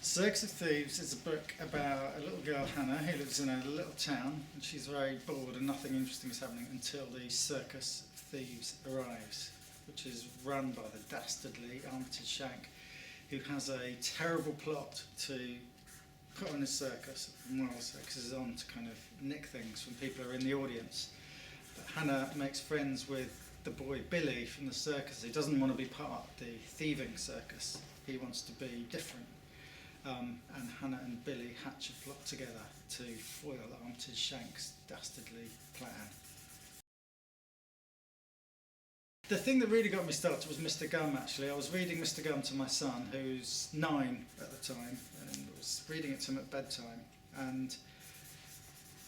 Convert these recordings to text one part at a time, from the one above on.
Circus of Thieves is a book about a little girl, Hannah, who lives in a little town, and she's very bored and nothing interesting is happening until the Circus of Thieves arrives, which is run by the dastardly Armitage Shank, who has a terrible plot to put on his circus, and while circus is on, to kind of nick things when people are in the audience. But Hannah makes friends with the boy Billy from the circus. He doesn't want to be part of the thieving circus, he wants to be different. And Hannah and Billy hatch a plot together to foil Armitage Shank's dastardly plan. The thing that really got me started was Mr. Gum, actually. I was reading Mr. Gum to my son, who's 9 at the time, and was reading it to him at bedtime. And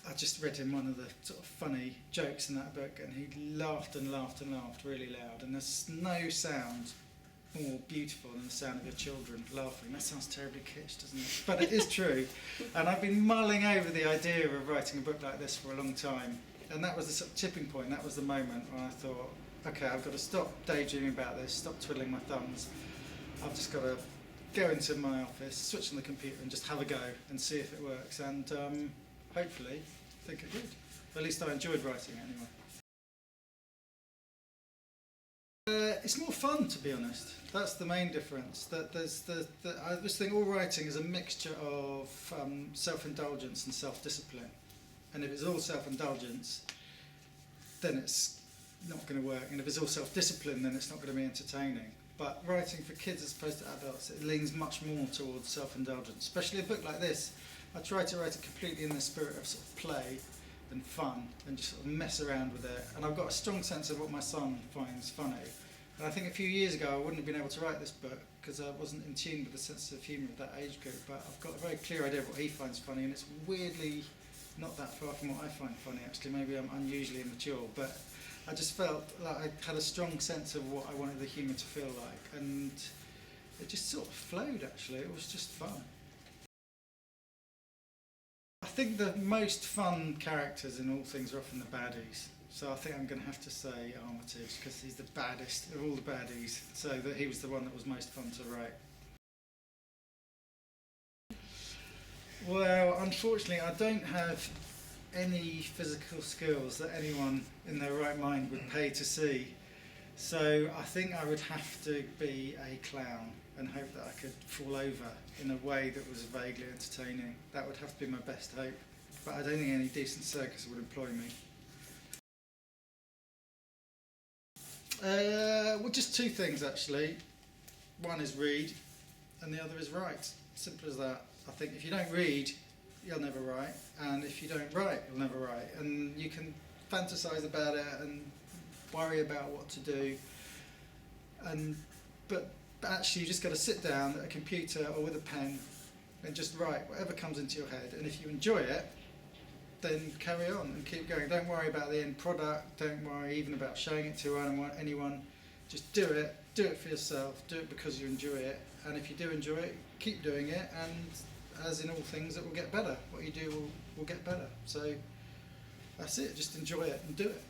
I just read him one of the sort of funny jokes in that book, and he laughed and laughed and laughed really loud. And there's no sound more beautiful than the sound of your children laughing. That sounds terribly kitsch, doesn't it? But it is true. And I've been mulling over the idea of writing a book like this for a long time. And that was the sort of tipping point. That was the moment when I thought, okay, I've got to stop daydreaming about this, stop twiddling my thumbs. I've just got to go into my office, switch on the computer and just have a go and see if it works. And hopefully, I think it did. At least I enjoyed writing it anyway. It's more fun, to be honest. That's the main difference. That there's I just think all writing is a mixture of self-indulgence and self-discipline. And if it's all self-indulgence, then it's not going to work. And if it's all self-discipline, then it's not going to be entertaining. But writing for kids as opposed to adults, it leans much more towards self-indulgence. Especially a book like this. I try to write it completely in the spirit of sort of play and fun, and just sort of mess around with it. And I've got a strong sense of what my son finds funny. And I think a few years ago I wouldn't have been able to write this book because I wasn't in tune with the sense of humour of that age group. But I've got a very clear idea of what he finds funny, and it's weirdly not that far from what I find funny, actually. Maybe I'm unusually immature, but I just felt like I had a strong sense of what I wanted the humour to feel like, and it just sort of flowed, actually. It was just fun. I think the most fun characters in all things are often the baddies. So I think I'm going to have to say Armitage, because he's the baddest of all the baddies, so that he was the one that was most fun to write. Well, unfortunately I don't have any physical skills that anyone in their right mind would pay to see. So I think I would have to be a clown and hope that I could fall over in a way that was vaguely entertaining. That would have to be my best hope. But I don't think any decent circus would employ me. Well, just two things actually. One is read, and the other is write. Simple as that. I think if you don't read, you'll never write, and if you don't write, you'll never write. And you can fantasize about it and worry about what to do, but actually you just got to sit down at a computer or with a pen and just write whatever comes into your head. And if you enjoy it, then carry on and keep going. Don't worry about the end product. Don't worry even about showing it to anyone. Just do it for yourself. Do it because you enjoy it. And if you do enjoy it, keep doing it. And as in all things, it will get better. What you do will get better. So that's it. Just enjoy it and do it.